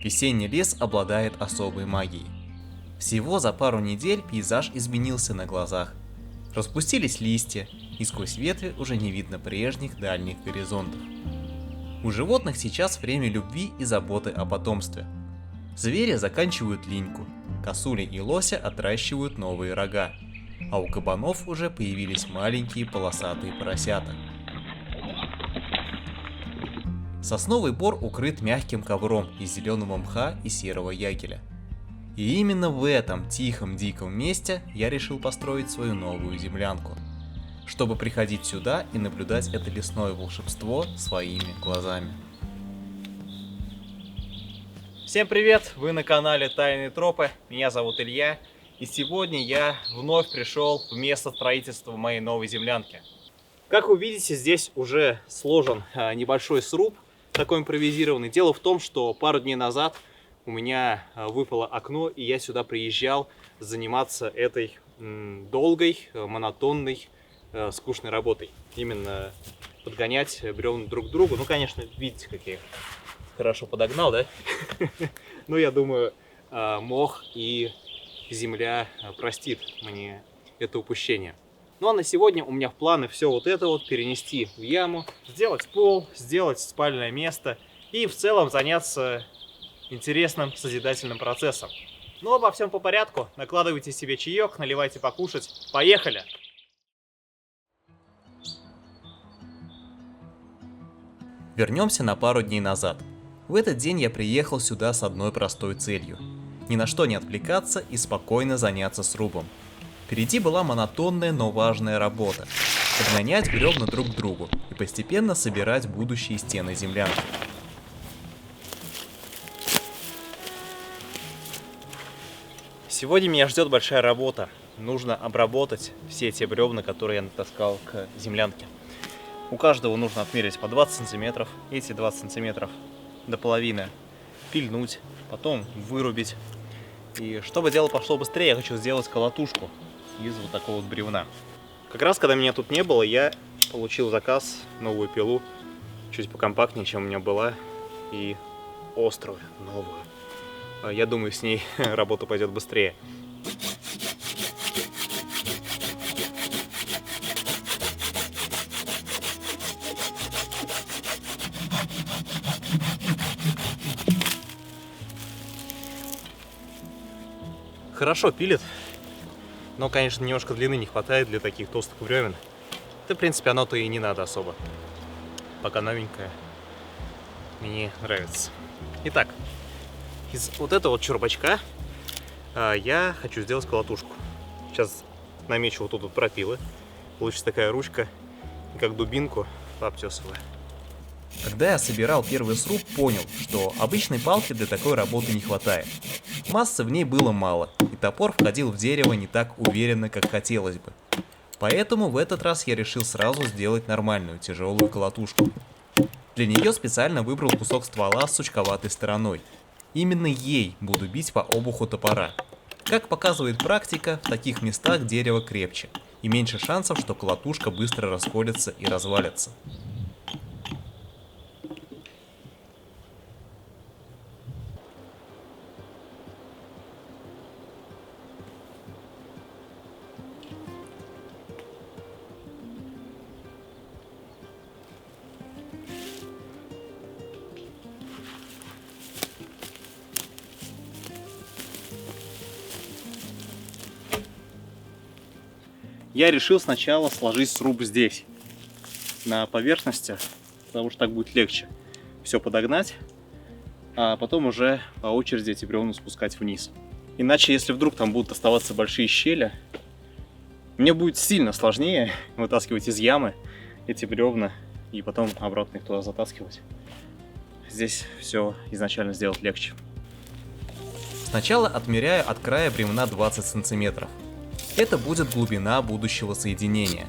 Весенний лес обладает особой магией. Всего за пару недель пейзаж изменился на глазах. Распустились листья, и сквозь ветви уже не видно прежних дальних горизонтов. У животных сейчас время любви и заботы о потомстве. Звери заканчивают линьку, косули и лося отращивают новые рога, а у кабанов уже появились маленькие полосатые поросята. Сосновый бор укрыт мягким ковром из зеленого мха и серого ягеля. И именно в этом тихом диком месте я решил построить свою новую землянку, чтобы приходить сюда и наблюдать это лесное волшебство своими глазами. Всем привет! Вы на канале Тайные Тропы, меня зовут Илья, и сегодня я вновь пришел в место строительства моей новой землянки. Как вы видите, здесь уже сложен небольшой сруб, такой импровизированный. Дело в том, что пару дней назад у меня выпало окно, и я сюда приезжал заниматься этой долгой, монотонной, скучной работой. Именно подгонять бревна друг к другу. Ну, конечно, видите, как я их хорошо подогнал, да? Но я думаю, мох и земля простит мне это упущение. Ну а на сегодня у меня в планы все вот это вот перенести в яму, сделать пол, сделать спальное место и в целом заняться интересным созидательным процессом. Ну обо всем по порядку. Накладывайте себе чаек, наливайте покушать. Поехали! Вернемся на пару дней назад. В этот день я приехал сюда с одной простой целью. Ни на что не отвлекаться и спокойно заняться срубом. Впереди была монотонная, но важная работа. Подгонять бревна друг к другу и постепенно собирать будущие стены землянки. Сегодня меня ждет большая работа. Нужно обработать все те бревна, которые я натаскал к землянке. У каждого нужно отмерить по 20 сантиметров. Эти 20 сантиметров до половины пильнуть, потом вырубить. И чтобы дело пошло быстрее, я хочу сделать колотушку из вот такого вот бревна. Как раз когда меня тут не было, я получил заказ, новую пилу, чуть покомпактнее, чем у меня была, и острую, новую. Я думаю, с ней работа пойдет быстрее. Хорошо пилит, но, конечно, немножко длины не хватает для таких толстых бревен. Да, в принципе, оно-то и не надо особо. Пока новенькое. Мне нравится. Итак, из вот этого вот чурбачка я хочу сделать колотушку. Сейчас намечу вот тут вот пропилы. Получится такая ручка, и как дубинку пообтесываю. Когда я собирал первый сруб, понял, что обычной палки для такой работы не хватает. Массы в ней было мало, и топор входил в дерево не так уверенно, как хотелось бы. Поэтому в этот раз я решил сразу сделать нормальную тяжелую колотушку. Для нее специально выбрал кусок ствола с сучковатой стороной. Именно ей буду бить по обуху топора. Как показывает практика, в таких местах дерево крепче, и меньше шансов, что колотушка быстро расколется и развалится. Я решил сначала сложить сруб здесь, на поверхности, потому что так будет легче все подогнать, а потом уже по очереди эти бревна спускать вниз. Иначе, если вдруг там будут оставаться большие щели, мне будет сильно сложнее вытаскивать из ямы эти бревна и потом обратно их туда затаскивать. Здесь все изначально сделать легче. Сначала отмеряю от края бревна 20 сантиметров. Это будет глубина будущего соединения.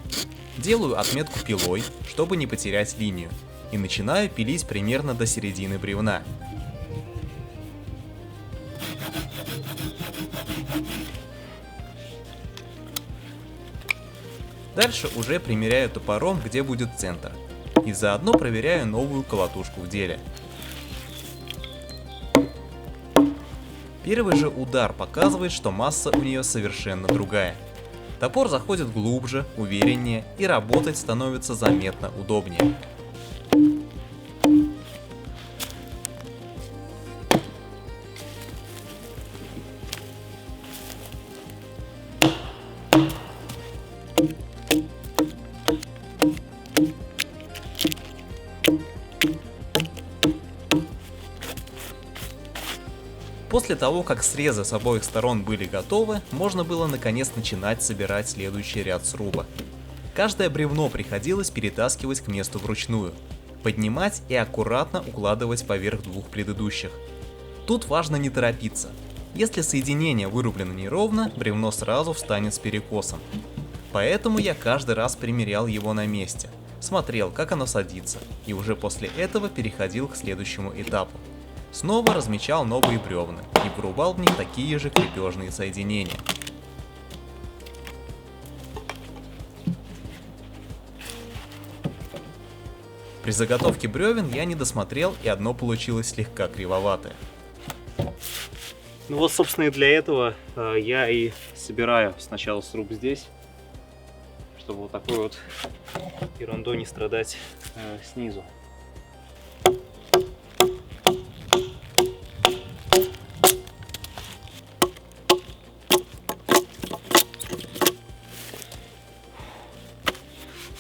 Делаю отметку пилой, чтобы не потерять линию, и начинаю пилить примерно до середины бревна. Дальше уже примеряю топором, где будет центр, и заодно проверяю новую колотушку в деле. Первый же удар показывает, что масса у нее совершенно другая. Топор заходит глубже, увереннее, и работать становится заметно удобнее. После того, как срезы с обоих сторон были готовы, можно было наконец начинать собирать следующий ряд сруба. Каждое бревно приходилось перетаскивать к месту вручную, поднимать и аккуратно укладывать поверх двух предыдущих. Тут важно не торопиться. Если соединение вырублено неровно, бревно сразу встанет с перекосом. Поэтому я каждый раз примерял его на месте, смотрел, как оно садится, и уже после этого переходил к следующему этапу. Снова размечал новые бревна и вырубал в них такие же крепежные соединения. При заготовке бревен я не досмотрел, и одно получилось слегка кривоватое. Ну вот, собственно, и для этого я и собираю сначала сруб здесь, чтобы вот такой вот ерундой не страдать снизу.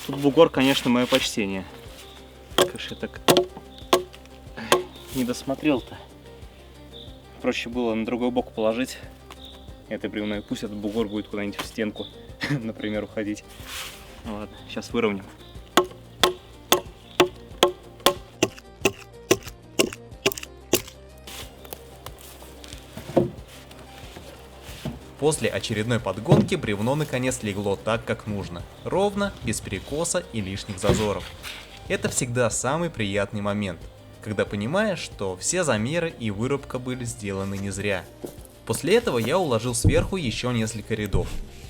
Тут бугор, конечно, мое почтение. Как же я так не досмотрел-то. Проще было на другой бок положить это бревно, и пусть этот бугор будет куда-нибудь в стенку, например, уходить. Ладно, сейчас выровняем. После очередной подгонки бревно наконец легло так, как нужно, ровно, без перекоса и лишних зазоров. Это всегда самый приятный момент, когда понимаешь, что все замеры и вырубка были сделаны не зря. После этого я уложил сверху еще несколько рядов,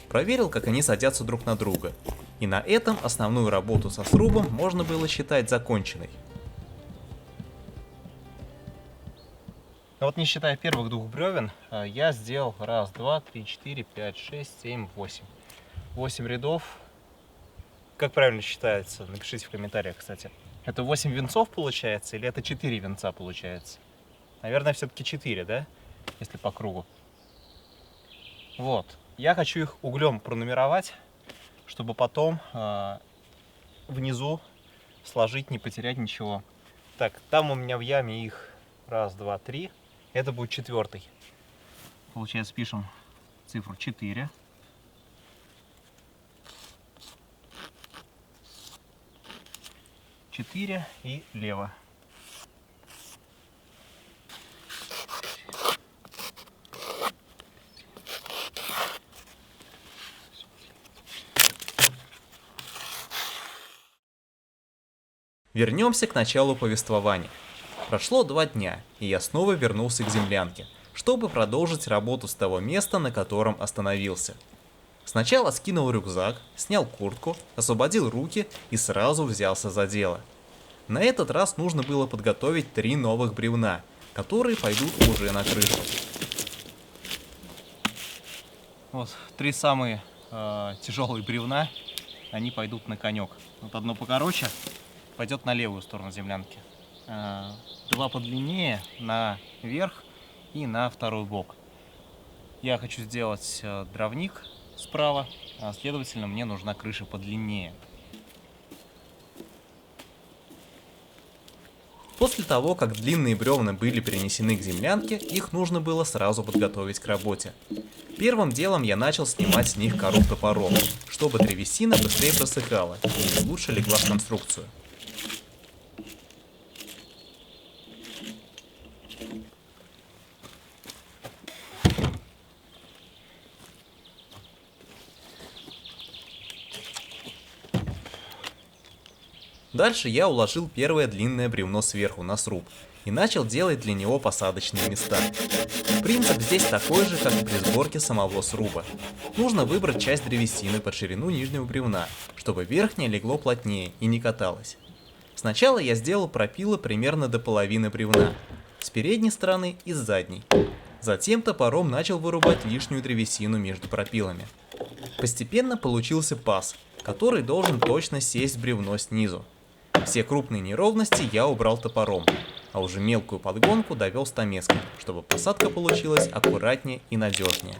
проверил, как они садятся друг на друга, и на этом основную работу со срубом можно было считать законченной. Но вот не считая первых двух бревен, я сделал 1, 2, 3, 4, 5, 6, 7, 8. 8 рядов. Как правильно считается? Напишите в комментариях, кстати. Это 8 венцов получается или это 4 венца получается? Наверное, все-таки 4, да? Если по кругу. Вот. Я хочу их углем пронумеровать, чтобы потом внизу сложить, не потерять ничего. Так, там у меня в яме их 1, 2, 3. Это будет 4-й. Получается, пишем цифру 4. И лево. Вернемся к началу повествования. Прошло 2 дня, и я снова вернулся к землянке, чтобы продолжить работу с того места, на котором остановился. Сначала скинул рюкзак, снял куртку, освободил руки и сразу взялся за дело. На этот раз нужно было подготовить 3 новых бревна, которые пойдут уже на крышу. Вот 3 самые тяжелые бревна, они пойдут на конек. Вот одно покороче пойдет на левую сторону землянки. 2 подлиннее наверх и на второй бок. Я хочу сделать дровник справа, а следовательно мне нужна крыша подлиннее. После того, как длинные бревна были перенесены к землянке, их нужно было сразу подготовить к работе. Первым делом я начал снимать с них кору топоров, чтобы древесина быстрее просыхала и лучше легла в конструкцию. Дальше я уложил первое длинное бревно сверху на сруб и начал делать для него посадочные места. Принцип здесь такой же, как и при сборке самого сруба. Нужно выбрать часть древесины под ширину нижнего бревна, чтобы верхнее легло плотнее и не каталось. Сначала я сделал пропилы примерно до половины бревна, с передней стороны и с задней. Затем топором начал вырубать лишнюю древесину между пропилами. Постепенно получился паз, который должен точно сесть в бревно снизу. Все крупные неровности я убрал топором, а уже мелкую подгонку довел стамеской, чтобы посадка получилась аккуратнее и надежнее.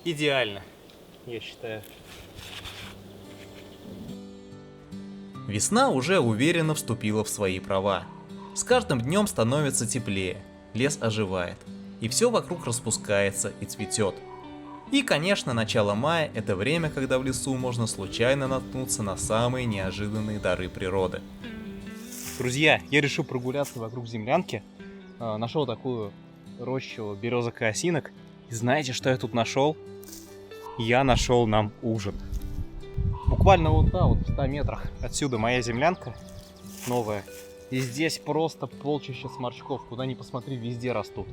Идеально, я считаю. Весна уже уверенно вступила в свои права. С каждым днем становится теплее, лес оживает, и все вокруг распускается и цветет. И, конечно, начало мая – это время, когда в лесу можно случайно наткнуться на самые неожиданные дары природы. Друзья, я решил прогуляться вокруг землянки. Нашел такую рощу березок и осинок. И знаете, что я тут нашел? Я нашел нам ужин. Буквально вот в 100 метрах отсюда моя землянка новая. И здесь просто полчища сморчков. Куда ни посмотри, везде растут.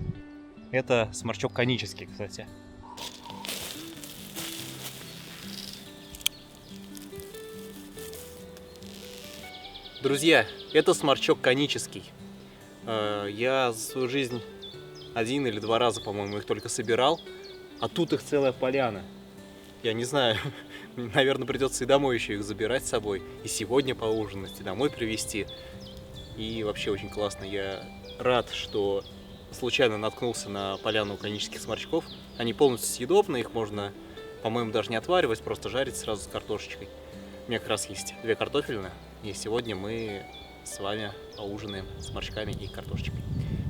Это сморчок конический, кстати. Друзья, это сморчок конический. Я за свою жизнь 1 или 2 раза, по-моему, их только собирал. А тут их целая поляна. Я не знаю, наверное, придется и домой еще их забирать с собой. И сегодня поужинать, и домой привезти. И вообще очень классно. Я рад, что случайно наткнулся на поляну конических сморчков. Они полностью съедобны, их можно, по-моему, даже не отваривать, просто жарить сразу с картошечкой. У меня как раз есть 2 картофелины. И сегодня мы с вами поужинаем с морчками и картошечкой.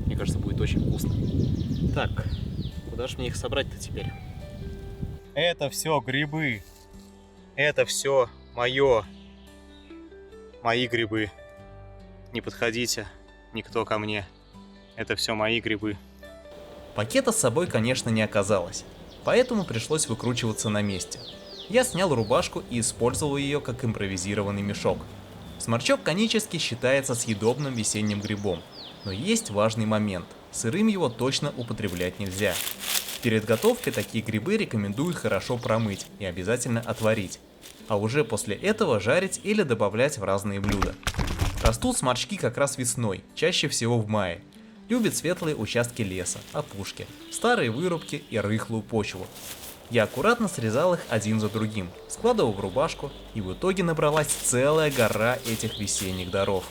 Мне кажется, будет очень вкусно. Так, куда же мне их собрать-то теперь? Это все грибы. Это все мои грибы. Не подходите, никто ко мне. Это все мои грибы. Пакета с собой, конечно, не оказалось, поэтому пришлось выкручиваться на месте. Я снял рубашку и использовал ее как импровизированный мешок. Сморчок конический считается съедобным весенним грибом, но есть важный момент – сырым его точно употреблять нельзя. Перед готовкой такие грибы рекомендуют хорошо промыть и обязательно отварить, а уже после этого жарить или добавлять в разные блюда. Растут сморчки как раз весной, чаще всего в мае. Любят светлые участки леса, опушки, старые вырубки и рыхлую почву. Я аккуратно срезал их один за другим, складывал в рубашку, и в итоге набралась целая гора этих весенних даров.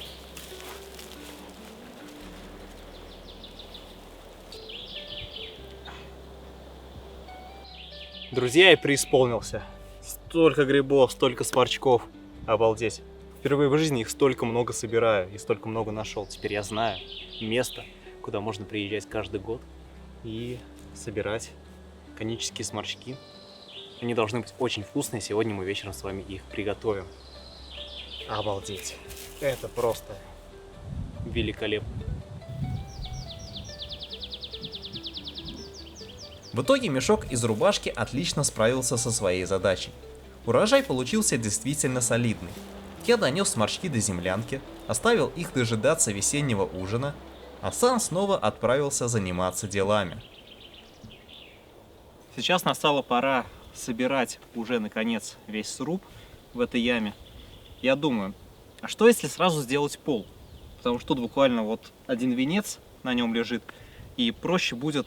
Друзья, я преисполнился. Столько грибов, столько сморчков. Обалдеть. Впервые в жизни их столько много собираю и столько много нашел. Теперь я знаю место, куда можно приезжать каждый год и собирать конические сморчки. Они должны быть очень вкусные. Сегодня мы вечером с вами их приготовим. Обалдеть. Это просто великолепно. В итоге мешок из рубашки отлично справился со своей задачей. Урожай получился действительно солидный. Я донес сморчки до землянки, оставил их дожидаться весеннего ужина, а сам снова отправился заниматься делами. Сейчас настала пора собирать уже наконец весь сруб в этой яме. Я думаю, а что если сразу сделать пол? Потому что тут буквально вот один венец на нем лежит, и проще будет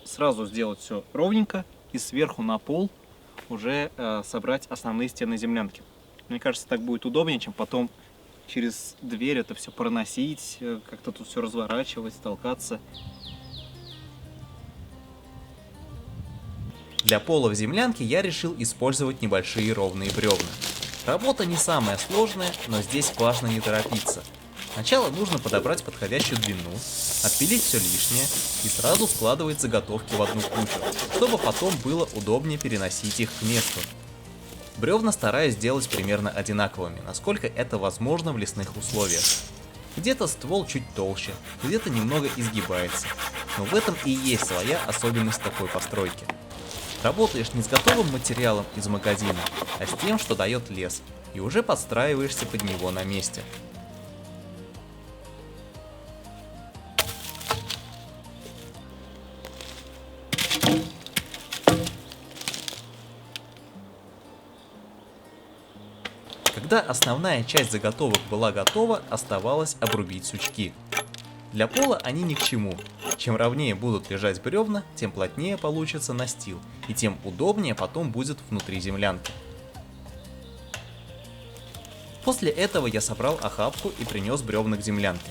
сразу сделать все ровненько и сверху на пол уже собрать основные стены землянки. Мне кажется, так будет удобнее, чем потом через дверь это все проносить, как-то тут все разворачивать, толкаться. Для пола в землянке я решил использовать небольшие ровные бревна. Работа не самая сложная, но здесь важно не торопиться. Сначала нужно подобрать подходящую длину, отпилить все лишнее и сразу складывать заготовки в одну кучу, чтобы потом было удобнее переносить их к месту. Бревна стараюсь сделать примерно одинаковыми, насколько это возможно в лесных условиях. Где-то ствол чуть толще, где-то немного изгибается, но в этом и есть своя особенность такой постройки. Работаешь не с готовым материалом из магазина, а с тем, что дает лес, и уже подстраиваешься под него на месте. Когда основная часть заготовок была готова, оставалось обрубить сучки. Для пола они ни к чему. Чем ровнее будут лежать бревна, тем плотнее получится настил, и тем удобнее потом будет внутри землянки. После этого я собрал охапку и принес бревна к землянке.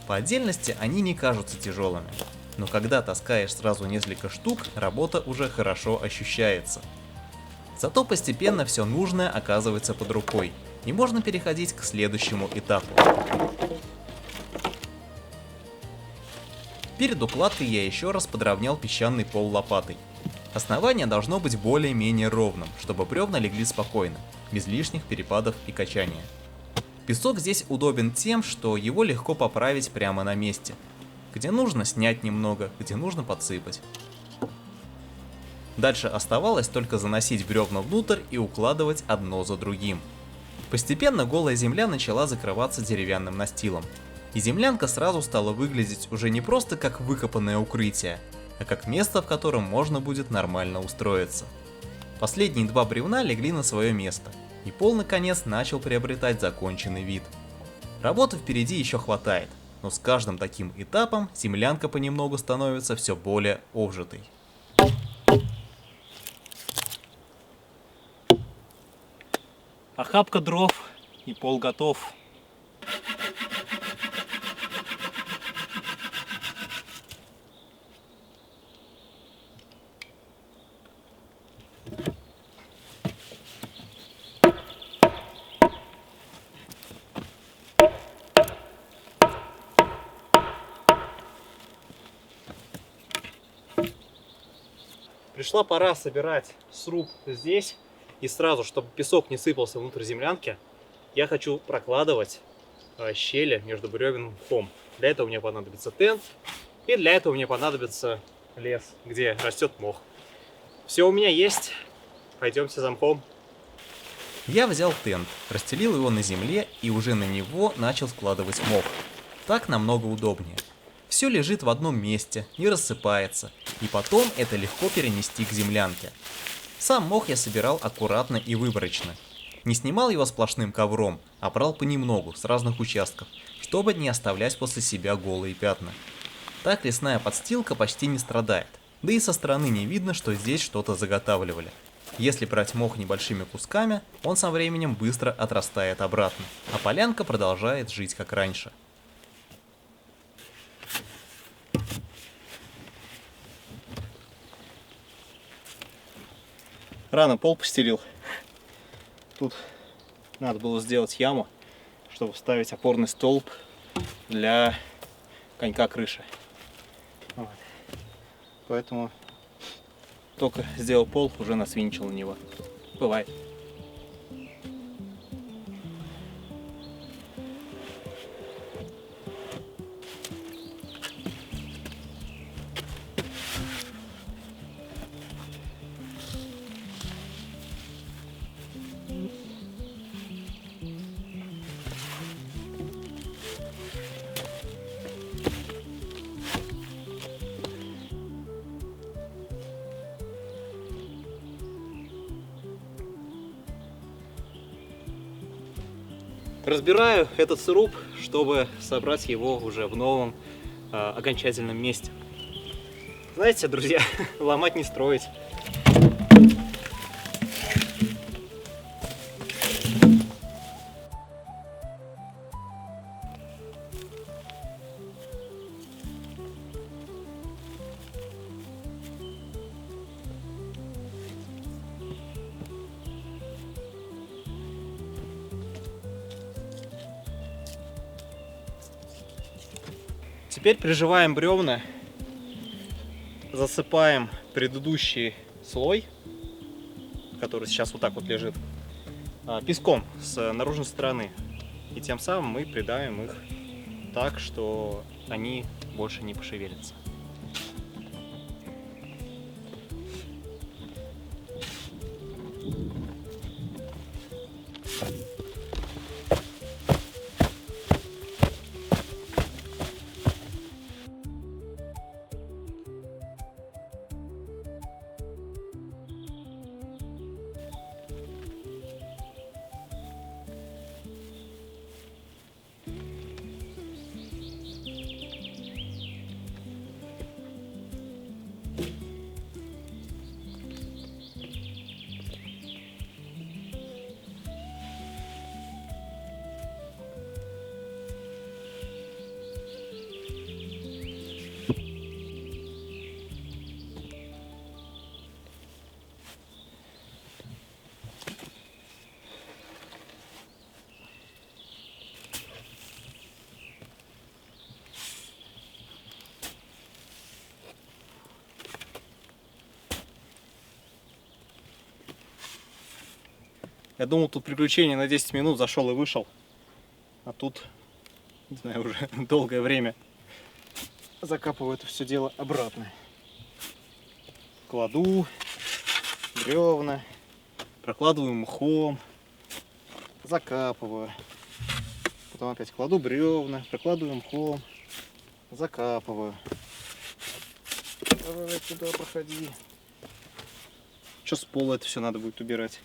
По отдельности они не кажутся тяжелыми, но когда таскаешь сразу несколько штук, работа уже хорошо ощущается. Зато постепенно все нужное оказывается под рукой, и можно переходить к следующему этапу. Перед укладкой я еще раз подровнял песчаный пол лопатой. Основание должно быть более-менее ровным, чтобы бревна легли спокойно, без лишних перепадов и качания. Песок здесь удобен тем, что его легко поправить прямо на месте. Где нужно снять немного, где нужно подсыпать. Дальше оставалось только заносить бревна внутрь и укладывать одно за другим. Постепенно голая земля начала закрываться деревянным настилом. И землянка сразу стала выглядеть уже не просто как выкопанное укрытие, а как место, в котором можно будет нормально устроиться. Последние два бревна легли на свое место, и пол наконец начал приобретать законченный вид. Работы впереди еще хватает, но с каждым таким этапом землянка понемногу становится все более обжитой. Охапка дров и пол готов. Пришла пора собирать сруб здесь. И сразу, чтобы песок не сыпался внутрь землянки, я хочу прокладывать щели между бревен мхом. Для этого мне понадобится тент, и для этого мне понадобится лес, где растет мох. Все у меня есть. Пойдемте за мхом. Я взял тент, расстелил его на земле и уже на него начал складывать мох. Так намного удобнее. Все лежит в одном месте, не рассыпается, и потом это легко перенести к землянке. Сам мох я собирал аккуратно и выборочно. Не снимал его сплошным ковром, а брал понемногу, с разных участков, чтобы не оставлять после себя голые пятна. Так лесная подстилка почти не страдает, да и со стороны не видно, что здесь что-то заготавливали. Если брать мох небольшими кусками, он со временем быстро отрастает обратно, а полянка продолжает жить как раньше. Рано пол постелил. Тут надо было сделать яму, чтобы вставить опорный столб для конька крыши. Вот. Поэтому только сделал пол, уже насвинчил на него. Бывает. Разбираю этот сруб, чтобы собрать его уже в новом окончательном месте. Знаете, друзья, ломать не строить. Теперь приживаем бревна, засыпаем предыдущий слой, который сейчас вот так вот лежит, песком с наружной стороны. И тем самым мы придавим их так, что они больше не пошевелятся. Я думал, тут приключение на 10 минут, зашел и вышел. А тут, не знаю, уже долгое время закапываю это все дело обратно. Кладу бревна, прокладываю мхом, закапываю. Потом опять кладу бревна, прокладываю мхом, закапываю. Давай туда проходи. Что с пола это все надо будет убирать?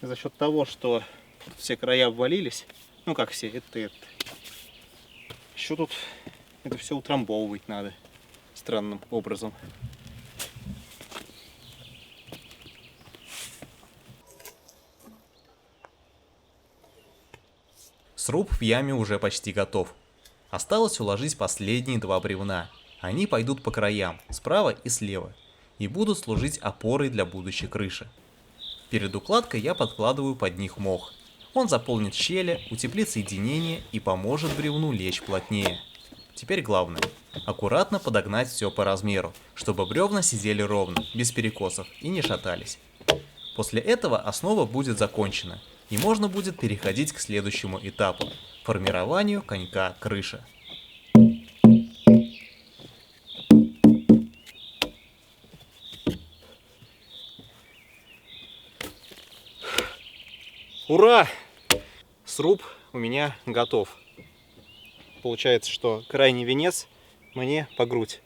За счет того, что все края обвалились, ну как все, это. Еще тут это все утрамбовывать надо странным образом. Сруб в яме уже почти готов. Осталось уложить последние 2 бревна. Они пойдут по краям, справа и слева, и будут служить опорой для будущей крыши. Перед укладкой я подкладываю под них мох. Он заполнит щели, утеплит соединение и поможет бревну лечь плотнее. Теперь главное – аккуратно подогнать все по размеру, чтобы бревна сидели ровно, без перекосов и не шатались. После этого основа будет закончена, и можно будет переходить к следующему этапу – формированию конька крыши. Ура! Сруб у меня готов. Получается, что крайний венец мне по грудь.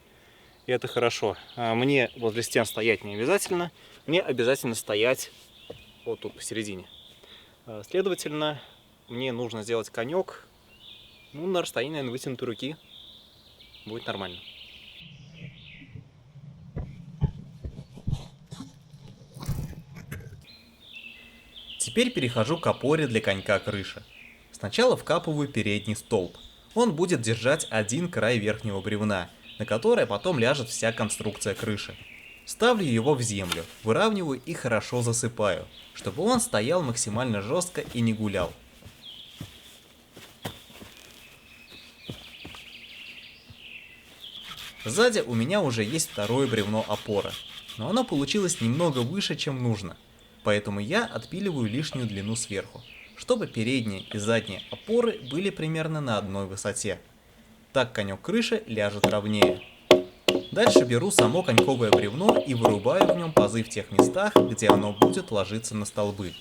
И это хорошо. Мне возле стен стоять не обязательно. Мне обязательно стоять вот тут посередине. Следовательно, мне нужно сделать конек, ну, на расстоянии, наверное, вытянутой руки. Будет нормально. Теперь перехожу к опоре для конька крыши. Сначала вкапываю передний столб. Он будет держать один край верхнего бревна, на которое потом ляжет вся конструкция крыши. Ставлю его в землю, выравниваю и хорошо засыпаю, чтобы он стоял максимально жестко и не гулял. Сзади у меня уже есть второе бревно опора, но оно получилось немного выше, чем нужно, поэтому я отпиливаю лишнюю длину сверху, чтобы передние и задние опоры были примерно на одной высоте. Так конек крыши ляжет ровнее. Дальше беру само коньковое бревно и вырубаю в нем пазы в тех местах, где оно будет ложиться на столбы.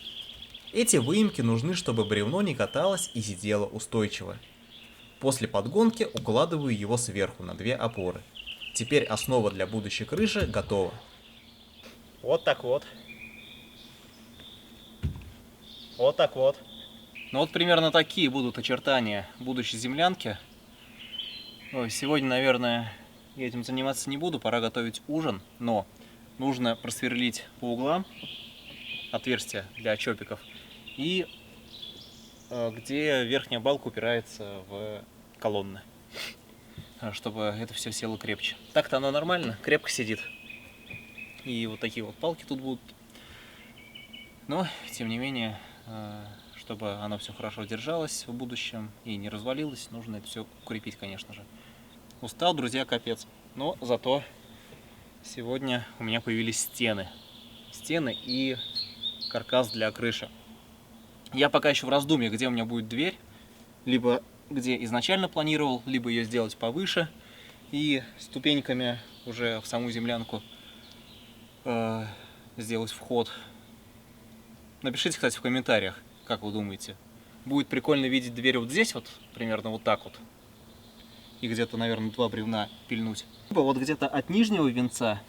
Эти выемки нужны, чтобы бревно не каталось и сидело устойчиво. После подгонки укладываю его сверху на 2 опоры. Теперь основа для будущей крыши готова. Вот так вот. Вот так вот. Ну вот примерно такие будут очертания будущей землянки. Ой, сегодня, наверное, я этим заниматься не буду, пора готовить ужин, но нужно просверлить по углам отверстия для чопиков и где верхняя балка упирается в колонны, чтобы это все село крепче. Так-то оно нормально, крепко сидит. И вот такие вот палки тут будут. Но, тем не менее, чтобы оно все хорошо держалось в будущем и не развалилось, нужно это все укрепить, конечно же. Устал, друзья, капец. Но зато сегодня у меня появились стены. Стены и каркас для крыши. Я пока еще в раздумье, где у меня будет дверь. Либо где изначально планировал, либо ее сделать повыше. И ступеньками уже в саму землянку сделать вход. Напишите, кстати, в комментариях, как вы думаете. Будет прикольно видеть дверь вот здесь, вот примерно вот так вот. И где-то, наверное, 2 бревна пильнуть. Либо вот где-то от нижнего венца.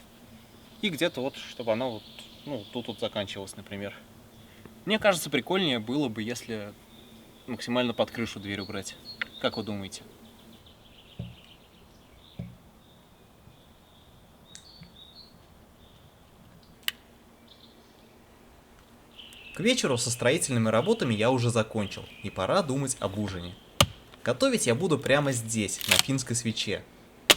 И где-то вот, чтобы она вот, ну, тут вот заканчивалась, например. Мне кажется, прикольнее было бы, если максимально под крышу дверь убрать. Как вы думаете? К вечеру со строительными работами я уже закончил, и пора думать об ужине. Готовить я буду прямо здесь, на финской свече.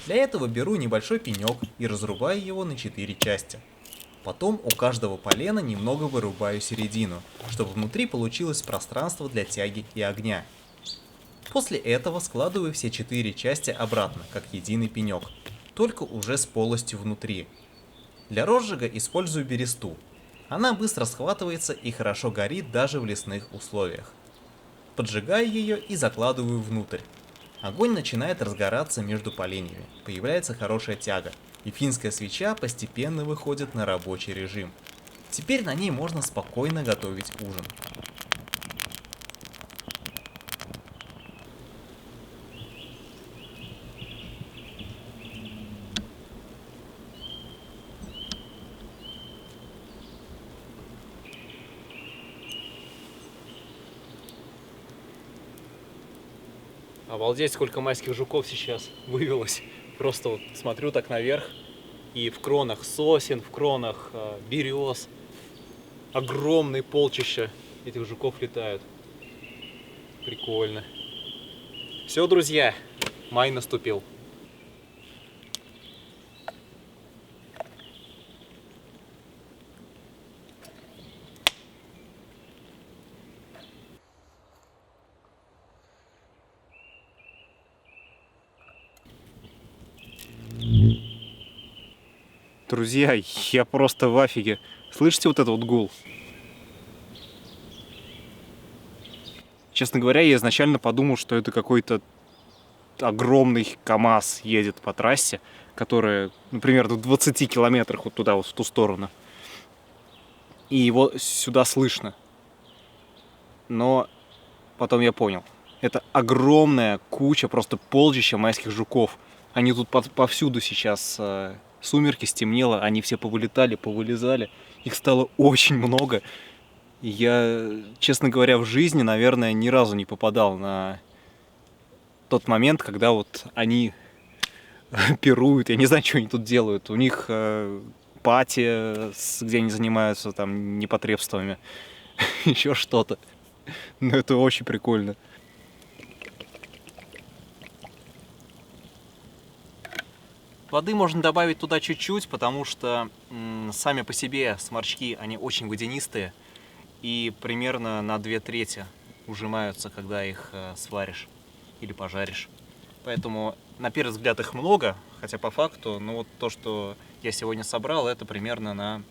Для этого беру небольшой пенек и разрубаю его на 4 части. Потом у каждого полена немного вырубаю середину, чтобы внутри получилось пространство для тяги и огня. После этого складываю все 4 части обратно, как единый пенек, только уже с полостью внутри. Для розжига использую бересту. Она быстро схватывается и хорошо горит даже в лесных условиях. Поджигаю ее и закладываю внутрь. Огонь начинает разгораться между поленьями, появляется хорошая тяга, и финская свеча постепенно выходит на рабочий режим. Теперь на ней можно спокойно готовить ужин. Обалдеть, сколько майских жуков сейчас вывелось. Просто вот смотрю так наверх, и в кронах сосен, в кронах берез огромные полчища этих жуков летают. Прикольно. Все, друзья, май наступил. Друзья, я просто в афиге. Слышите вот этот вот гул? Честно говоря, я изначально подумал, что это какой-то огромный КАМАЗ едет по трассе, которая, например, в 20 километрах вот туда, вот в ту сторону. И его сюда слышно. Но потом я понял. Это огромная куча, просто полчища майских жуков. Они тут повсюду сейчас. Сумерки, стемнело, они все повылетали, повылезали. Их стало очень много. И я, честно говоря, в жизни, наверное, ни разу не попадал на тот момент, когда вот они пируют. Я не знаю, что они тут делают. У них пати, где они занимаются там непотребствами. Еще что-то. Но это очень прикольно. Воды можно добавить туда чуть-чуть, потому что сами по себе сморчки, они очень водянистые и примерно на 2/3 ужимаются, когда их сваришь или пожаришь. Поэтому на первый взгляд их много, хотя по факту, ну вот то, что я сегодня собрал, это примерно на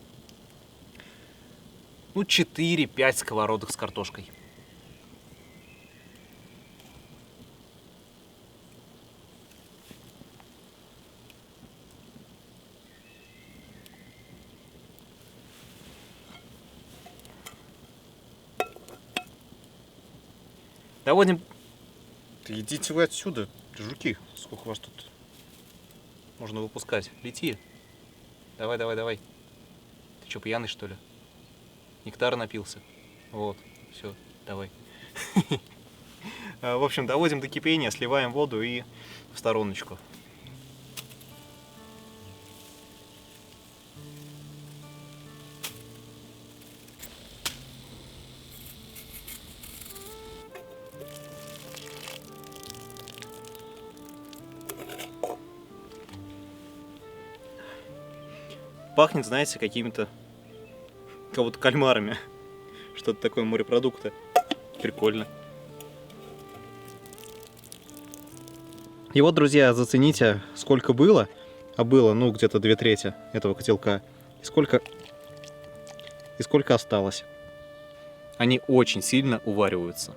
4-5 сковородок с картошкой. Доводим... Идите вы отсюда, жуки. Сколько вас тут можно выпускать? Лети. Давай, давай, давай. Ты что, пьяный, что ли? Нектар напился. Вот, все, давай. В общем, доводим до кипения, сливаем воду и в стороночку. Пахнет, знаете, какими-то кого-то кальмарами. Что-то такое, морепродукты. Прикольно. И вот, друзья, зацените, сколько было. А было, ну, где-то 2/3 этого котелка. И сколько осталось. Они очень сильно увариваются.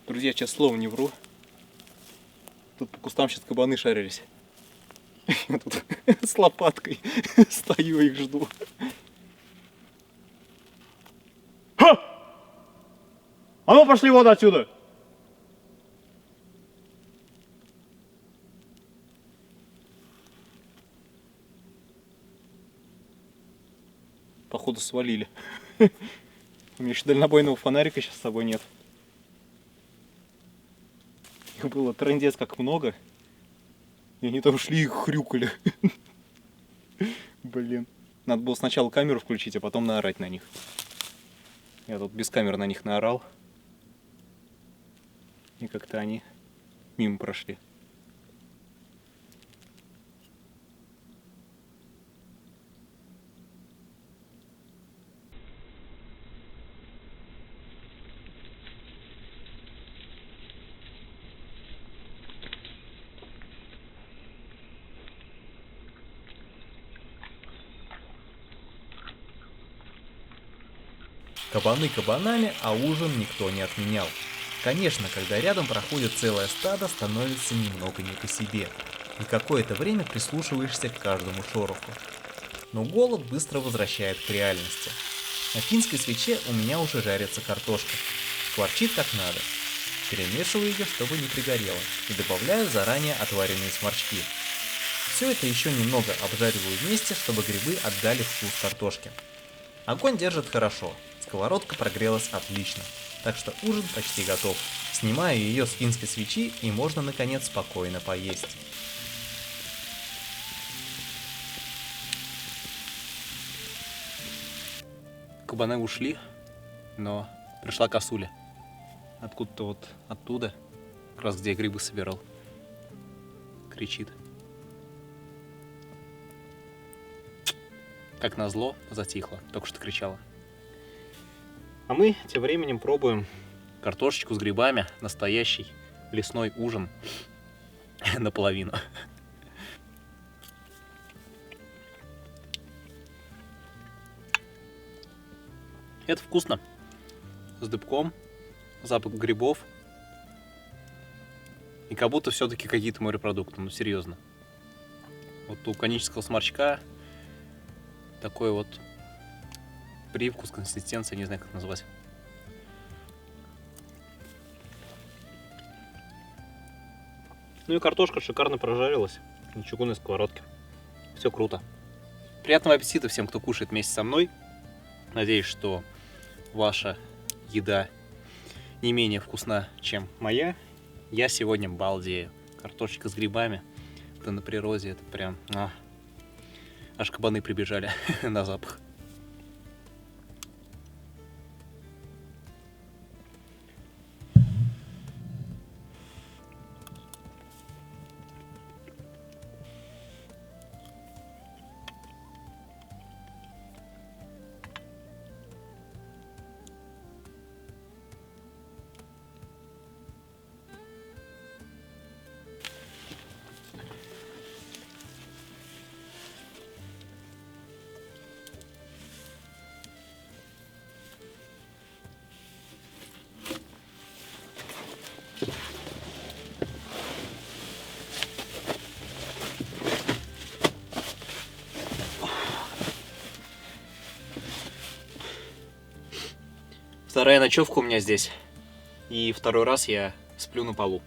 Друзья, сейчас слово не вру. Тут по кустам сейчас кабаны шарились. Я тут с лопаткой стою, их жду. А ну пошли вон отсюда! Походу свалили. У меня еще дальнобойного фонарика сейчас с собой нет. Их было трындец как много. И они там шли и хрюкали. Блин. Надо было сначала камеру включить, а потом наорать на них. Я тут без камеры на них наорал. И как-то они мимо прошли. Кабаны кабанами, а ужин никто не отменял. Конечно, когда рядом проходит целое стадо, становится немного не по себе, и какое-то время прислушиваешься к каждому шороху. Но голод быстро возвращает к реальности. На финской свече у меня уже жарится картошка. Шкварчит как надо. Перемешиваю ее, чтобы не пригорело, и добавляю заранее отваренные сморчки. Все это еще немного обжариваю вместе, чтобы грибы отдали вкус картошки. Огонь держит хорошо, сковородка прогрелась отлично, так что ужин почти готов. Снимаю ее с финской свечи, и можно наконец спокойно поесть. Кабаны ушли, но пришла косуля. Откуда-то вот оттуда, как раз где я грибы собирал. Кричит. Как назло, затихло, только что кричала. А мы тем временем пробуем картошечку с грибами, настоящий лесной ужин наполовину. Это вкусно. С дыбком, запах грибов. И как будто все-таки какие-то морепродукты, ну серьезно. Вот у конического сморчка такой вот привкус, консистенция, не знаю, как назвать. Ну и картошка шикарно прожарилась на чугунной сковородке. Все круто. Приятного аппетита всем, кто кушает вместе со мной. Надеюсь, что ваша еда не менее вкусна, чем моя. Я сегодня балдею. Картошечка с грибами. Это на природе, это прям... Аж кабаны прибежали на запах. Вторая ночевка у меня здесь. И второй раз я сплю на полу.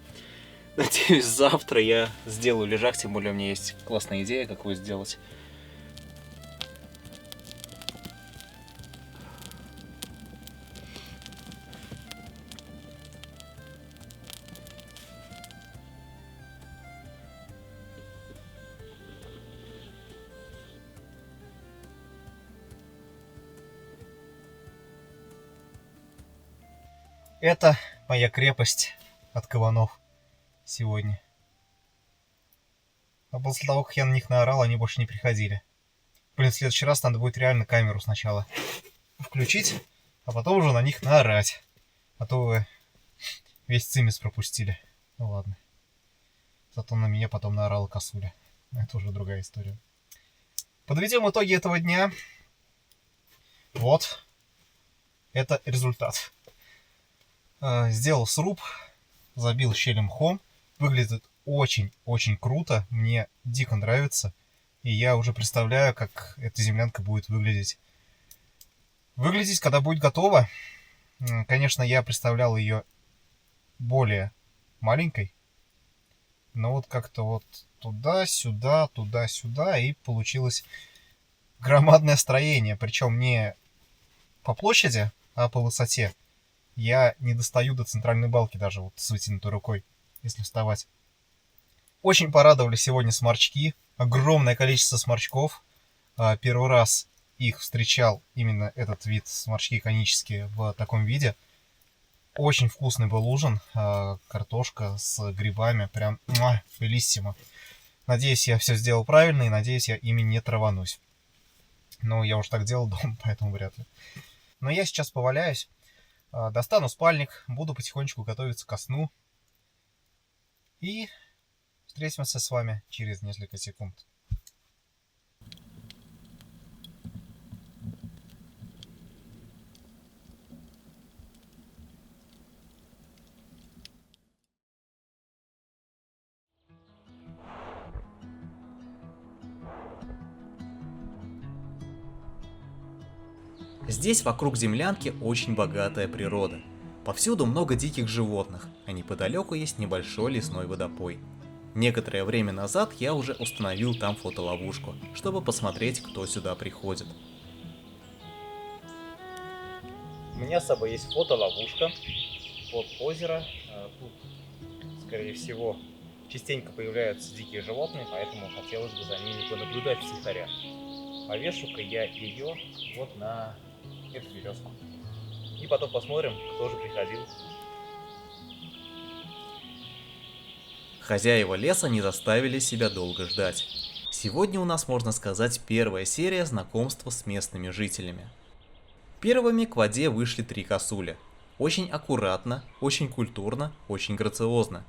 Надеюсь, завтра я сделаю лежак, тем более у меня есть классная идея, как его сделать. Это моя крепость от кабанов сегодня. А после того, как я на них наорал, они больше не приходили. Блин, в следующий раз надо будет реально камеру сначала включить, а потом уже на них наорать. А то вы весь цимис пропустили. Ну ладно. Зато на меня потом наорала косуля. Это уже другая история. Подведем итоги этого дня. Вот. Это результат. Сделал сруб, забил щели мхом. Выглядит очень-очень круто. Мне дико нравится. И я уже представляю, как эта землянка будет выглядеть. Когда будет готова. Конечно, я представлял ее более маленькой, но вот как-то вот туда-сюда, и получилось громадное строение, причем не по площади, а по высоте. Я не достаю до центральной балки даже вот с вытянутой рукой, если вставать. Очень порадовали сегодня сморчки. Огромное количество сморчков. Первый раз их встречал именно этот вид сморчки конические в таком виде. Очень вкусный был ужин. Картошка с грибами. Прям белиссимо. Надеюсь, я все сделал правильно и надеюсь, я ими не траванусь. Но я уж так делал дома, поэтому вряд ли. Но я сейчас поваляюсь. Достану спальник. Буду потихонечку готовиться ко сну. И встретимся с вами через несколько секунд. Здесь вокруг землянки очень богатая природа. Повсюду много диких животных, а неподалеку есть небольшой лесной водопой. Некоторое время назад я уже установил там фотоловушку, чтобы посмотреть, кто сюда приходит. У меня с собой есть фотоловушка под озеро. Тут, скорее всего, частенько появляются дикие животные, поэтому хотелось бы за ними понаблюдать втихаря. Повешу-ка я ее вот на эту березку. И потом посмотрим, кто же приходил. Хозяева леса не заставили себя долго ждать. Сегодня у нас, можно сказать, первая серия знакомства с местными жителями. Первыми к воде вышли 3 косули. Очень аккуратно, очень культурно, очень грациозно.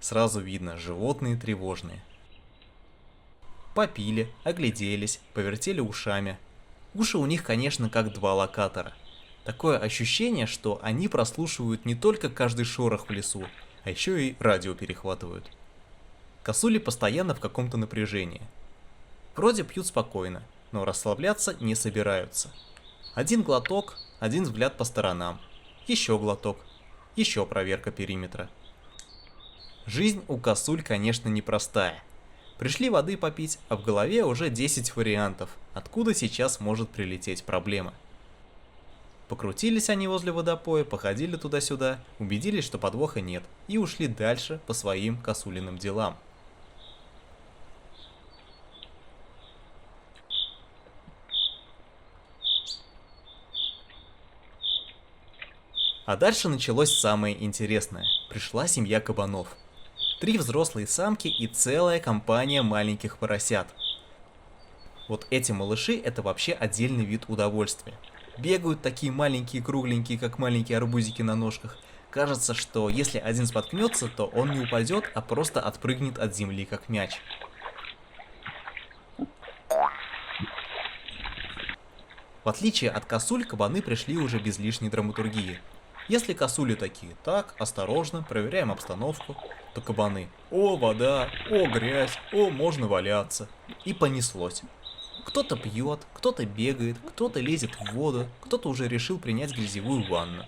Сразу видно, животные тревожные. Попили, огляделись, повертели ушами. Уши у них, конечно, как 2 локатора. Такое ощущение, что они прослушивают не только каждый шорох в лесу, а еще и радио перехватывают. Косули постоянно в каком-то напряжении. Вроде пьют спокойно, но расслабляться не собираются. Один глоток, один взгляд по сторонам, еще глоток, еще проверка периметра. Жизнь у косуль, конечно, непростая. Пришли воды попить, а в голове уже 10 вариантов, откуда сейчас может прилететь проблема. Покрутились они возле водопоя, походили туда-сюда, убедились, что подвоха нет, и ушли дальше по своим косулиным делам. А дальше началось самое интересное. Пришла семья кабанов. 3 взрослые самки и целая компания маленьких поросят. Вот эти малыши — это вообще отдельный вид удовольствия. Бегают такие маленькие, кругленькие, как маленькие арбузики на ножках. Кажется, что если один споткнется, то он не упадет, а просто отпрыгнет от земли, как мяч. В отличие от косуль, кабаны пришли уже без лишней драматургии. Если косули такие: так, осторожно, проверяем обстановку, то кабаны: о, вода, о, грязь, о, можно валяться. И понеслось. Кто-то пьет, кто-то бегает, кто-то лезет в воду, кто-то уже решил принять грязевую ванну.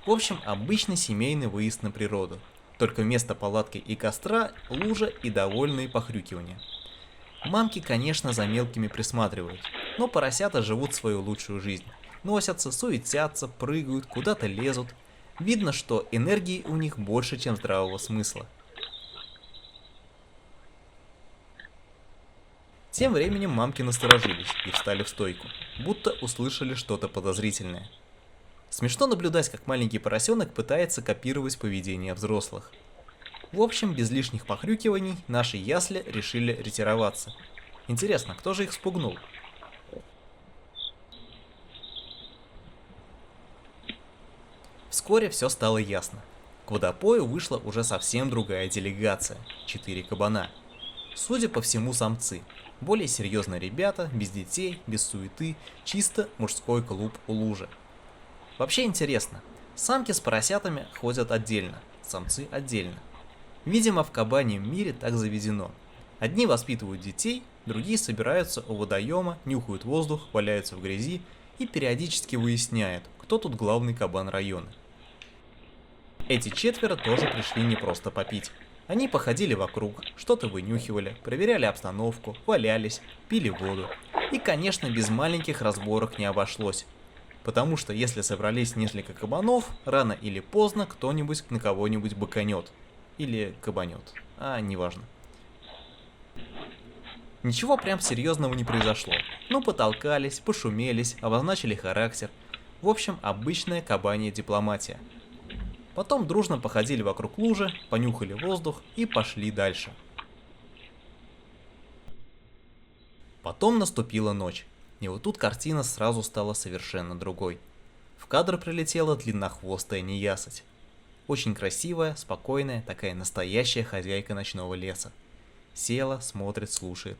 В общем, обычный семейный выезд на природу. Только вместо палатки и костра лужа и довольные похрюкивания. Мамки, конечно, за мелкими присматривают, но поросята живут свою лучшую жизнь. Носятся, суетятся, прыгают, куда-то лезут. Видно, что энергии у них больше, чем здравого смысла. Тем временем мамки насторожились и встали в стойку, будто услышали что-то подозрительное. Смешно наблюдать, как маленький поросенок пытается копировать поведение взрослых. В общем, без лишних похрюкиваний наши ясли решили ретироваться. Интересно, кто же их спугнул? Вскоре все стало ясно. К водопою вышла уже совсем другая делегация – 4 кабана. Судя по всему, самцы. Более серьезные ребята, без детей, без суеты, чисто мужской клуб у лужи. Вообще интересно, самки с поросятами ходят отдельно, самцы отдельно. Видимо, в кабаньем мире так заведено. Одни воспитывают детей, другие собираются у водоема, нюхают воздух, валяются в грязи и периодически выясняют, кто тут главный кабан района. Эти четверо тоже пришли не просто попить. Они походили вокруг, что-то вынюхивали, проверяли обстановку, валялись, пили воду. И, конечно, без маленьких разборок не обошлось. Потому что если собрались несколько кабанов, рано или поздно кто-нибудь на кого-нибудь быканет. Или кабанет, неважно. Ничего прям серьезного не произошло. Ну, потолкались, пошумелись, обозначили характер. В общем, обычная кабанья дипломатия. Потом дружно походили вокруг лужи, понюхали воздух и пошли дальше. Потом наступила ночь, и вот тут картина сразу стала совершенно другой. В кадр прилетела длиннохвостая неясыть. Очень красивая, спокойная, такая настоящая хозяйка ночного леса. Села, смотрит, слушает.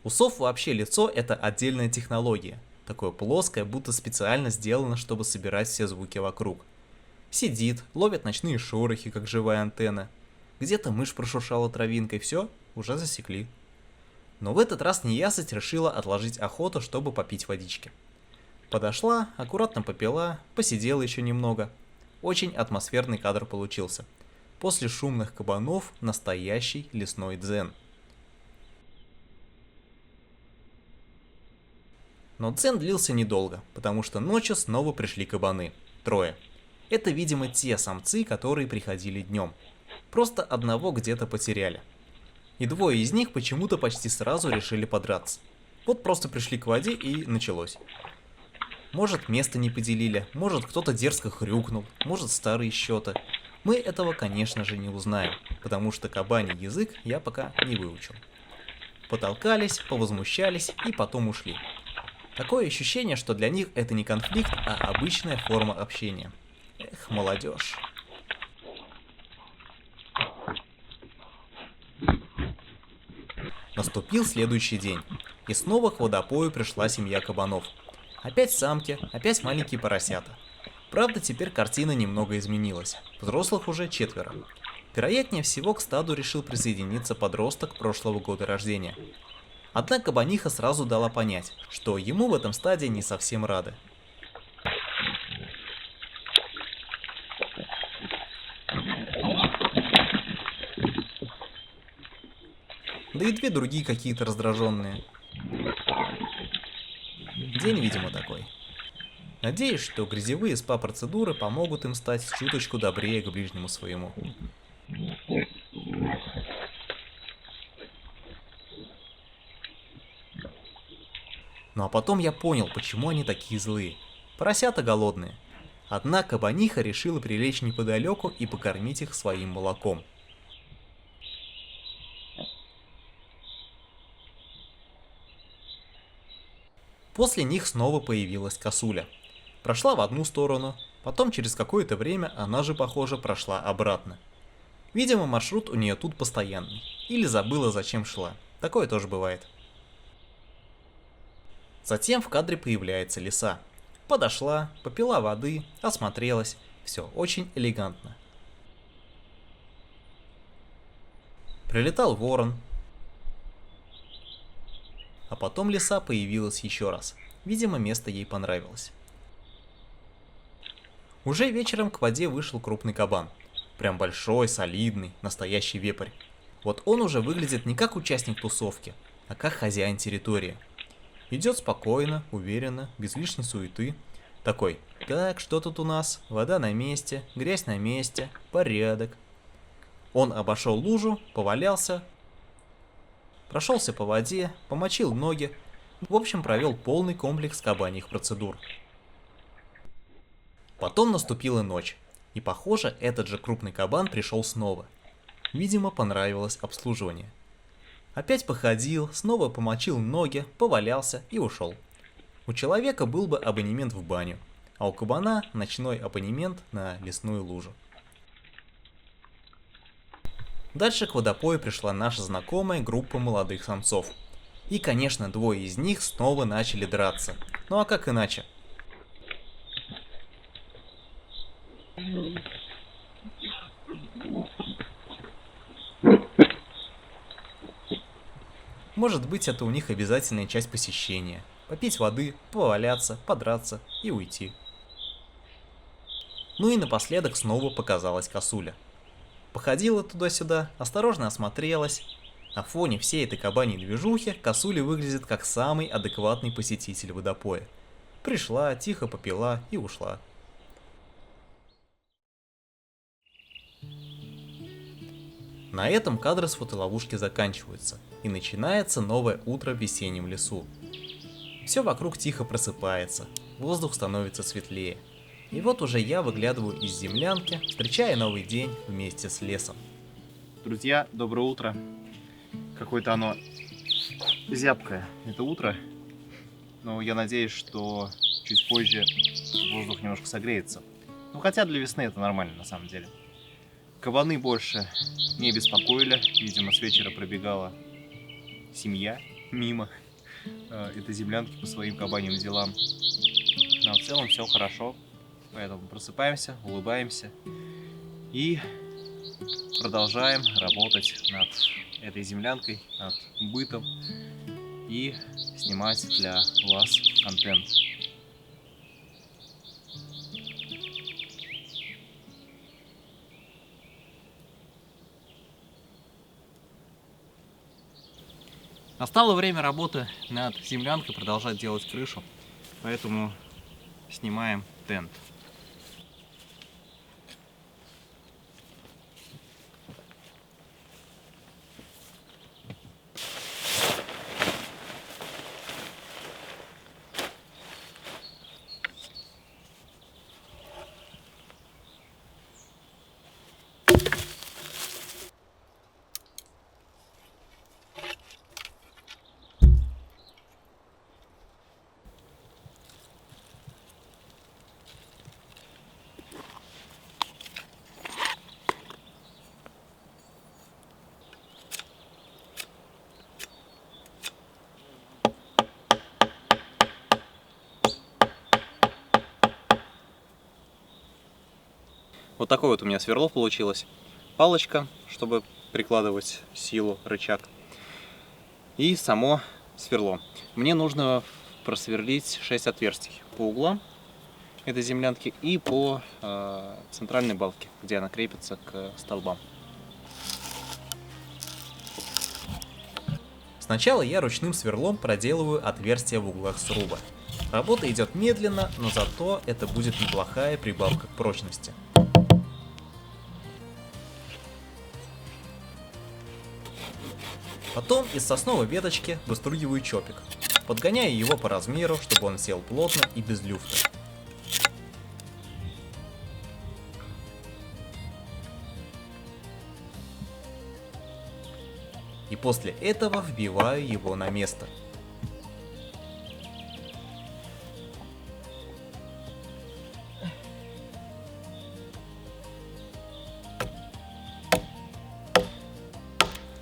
У сов вообще лицо — это отдельная технология. Такое плоское, будто специально сделано, чтобы собирать все звуки вокруг. Сидит, ловит ночные шорохи, как живая антенна. Где-то мышь прошуршала травинкой, все, уже засекли. Но в этот раз неясыть решила отложить охоту, чтобы попить водички. Подошла, аккуратно попила, посидела еще немного. Очень атмосферный кадр получился. После шумных кабанов настоящий лесной дзен. Но дзен длился недолго, потому что ночью снова пришли кабаны. 3. Это, видимо, те самцы, которые приходили днем. Просто одного где-то потеряли. И 2 из них почему-то почти сразу решили подраться. Вот просто пришли к воде и началось. Может, место не поделили, может, кто-то дерзко хрюкнул, может, старые счеты. Мы этого, конечно же, не узнаем, потому что кабаний язык я пока не выучил. Потолкались, повозмущались и потом ушли. Такое ощущение, что для них это не конфликт, а обычная форма общения. Эх, молодежь. Наступил следующий день, и снова к водопою пришла семья кабанов. Опять самки, опять маленькие поросята. Правда, теперь картина немного изменилась. Взрослых уже 4. Вероятнее всего, к стаду решил присоединиться подросток прошлого года рождения. Одна кабаниха сразу дала понять, что ему в этом стаде не совсем рады. Да и 2 другие какие-то раздраженные. День, видимо, такой. Надеюсь, что грязевые СПА-процедуры помогут им стать чуточку добрее к ближнему своему. Ну а потом я понял, почему они такие злые. Поросята голодные. Одна кабаниха решила прилечь неподалеку и покормить их своим молоком. После них снова появилась косуля. Прошла в одну сторону, потом через какое-то время она же, похоже, прошла обратно. Видимо, маршрут у нее тут постоянный. Или забыла, зачем шла. Такое тоже бывает. Затем в кадре появляется лиса. Подошла, попила воды, осмотрелась. Все очень элегантно. Прилетал ворон. А потом лиса появилась еще раз. Видимо, место ей понравилось. Уже вечером к воде вышел крупный кабан. Прям большой, солидный, настоящий вепрь. Вот он уже выглядит не как участник тусовки, а как хозяин территории. Идет спокойно, уверенно, без лишней суеты. Такой: так, что тут у нас? Вода на месте, грязь на месте, порядок. Он обошел лужу, повалялся, прошелся по воде, помочил ноги. В общем, провел полный комплекс кабаньих процедур. Потом наступила ночь, и похоже, этот же крупный кабан пришел снова. Видимо, понравилось обслуживание. Опять походил, снова помочил ноги, повалялся и ушел. У человека был бы абонемент в баню, а у кабана ночной абонемент на лесную лужу. Дальше к водопою пришла наша знакомая группа молодых самцов. И, конечно, 2 из них снова начали драться. Ну а как иначе? Может быть, это у них обязательная часть посещения. Попить воды, поваляться, подраться и уйти. Ну и напоследок снова показалась косуля. Походила туда-сюда, осторожно осмотрелась. На фоне всей этой кабаньей движухи косуля выглядит как самый адекватный посетитель водопоя. Пришла, тихо попила и ушла. На этом кадры с фотоловушки заканчиваются, и начинается новое утро в весеннем лесу. Все вокруг тихо просыпается, воздух становится светлее. И вот уже я выглядываю из землянки, встречая новый день вместе с лесом. Друзья, доброе утро. Какое-то оно зябкое, это утро. Но я надеюсь, что чуть позже воздух немножко согреется. Ну, хотя для весны это нормально, на самом деле. Кабаны больше не беспокоили. Видимо, с вечера пробегала семья мимо этой землянки по своим кабаньим делам. Но в целом все хорошо. Поэтому просыпаемся, улыбаемся и продолжаем работать над этой землянкой, над бытом и снимать для вас контент. Настало время работы над землянкой, продолжать делать крышу, поэтому снимаем тент. Вот такой вот у меня сверло получилось. Палочка, чтобы прикладывать силу, рычаг. И само сверло. Мне нужно просверлить 6 отверстий по углам этой землянки и по центральной балке, где она крепится к столбам. Сначала я ручным сверлом проделываю отверстия в углах сруба. Работа идет медленно, но зато это будет неплохая прибавка к прочности. Потом из сосновой веточки выстругиваю чопик. Подгоняю его по размеру, чтобы он сел плотно и без люфта. И после этого вбиваю его на место.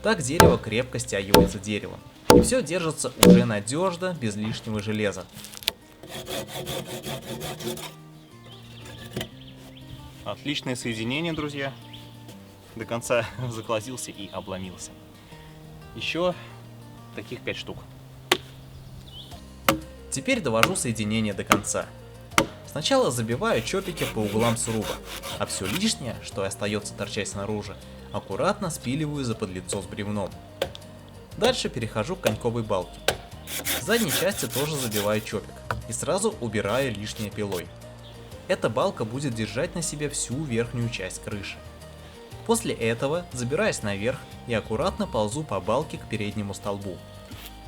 Так дерево крепко стягивается деревом. И все держится уже надежно, без лишнего железа. Отличное соединение, друзья. До конца заколотился и обломился. Еще таких 5 штук. Теперь довожу соединение до конца. Сначала забиваю чопики по углам сруба, а все лишнее, что остается торчать снаружи, аккуратно спиливаю за подлицо с бревном. Дальше перехожу к коньковой балке. В задней части тоже забиваю чопик и сразу убираю лишнее пилой. Эта балка будет держать на себе всю верхнюю часть крыши. После этого забираюсь наверх и аккуратно ползу по балке к переднему столбу.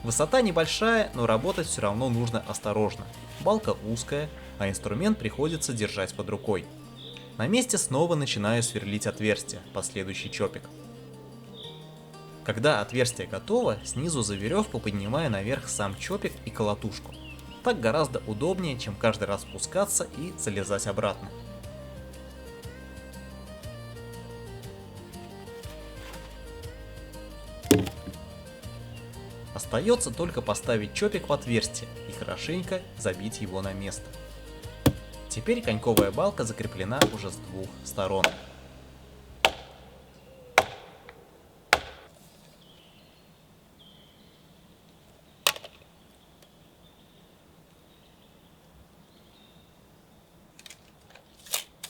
Высота небольшая, но работать все равно нужно осторожно. Балка узкая, а инструмент приходится держать под рукой. На месте снова начинаю сверлить отверстие, под следующий чопик. Когда отверстие готово, снизу за веревку поднимаю наверх сам чопик и колотушку. Так гораздо удобнее, чем каждый раз спускаться и залезать обратно. Остается только поставить чопик в отверстие и хорошенько забить его на место. Теперь коньковая балка закреплена уже с двух сторон.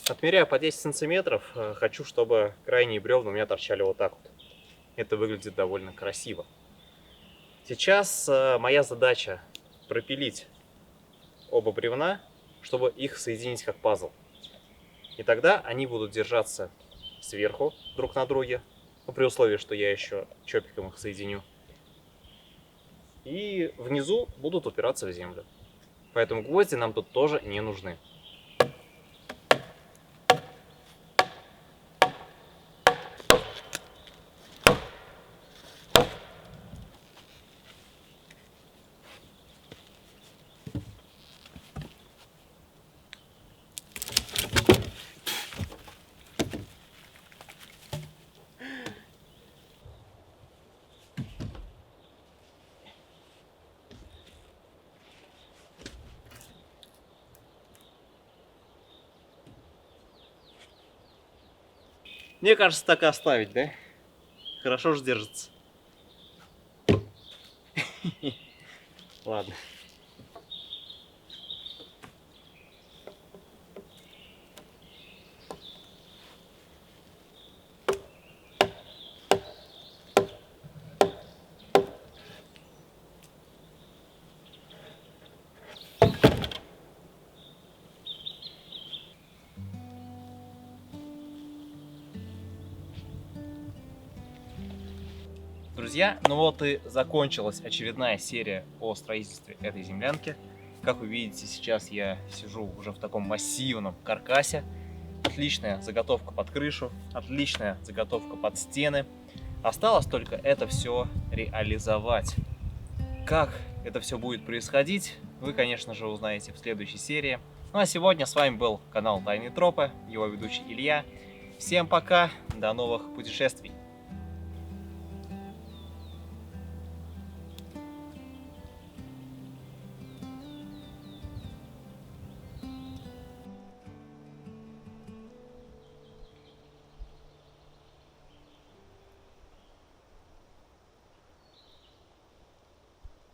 Отмеряю по 10 сантиметров. Хочу, чтобы крайние бревна у меня торчали вот так вот. Это выглядит довольно красиво. Сейчас моя задача пропилить оба бревна, чтобы их соединить как пазл. И тогда они будут держаться сверху друг на друге, ну, при условии, что я еще чопиком их соединю. И внизу будут упираться в землю. Поэтому гвозди нам тут тоже не нужны. Мне кажется, так и оставить, да? Хорошо же держится. Ладно. Друзья, ну вот и закончилась очередная серия о строительстве этой землянки. Как вы видите, сейчас я сижу уже в таком массивном каркасе. Отличная заготовка под крышу, отличная заготовка под стены. Осталось только это все реализовать. Как это все будет происходить, вы, конечно же, узнаете в следующей серии. Ну а сегодня с вами был канал Тайные Тропы, его ведущий Илья. Всем пока, до новых путешествий!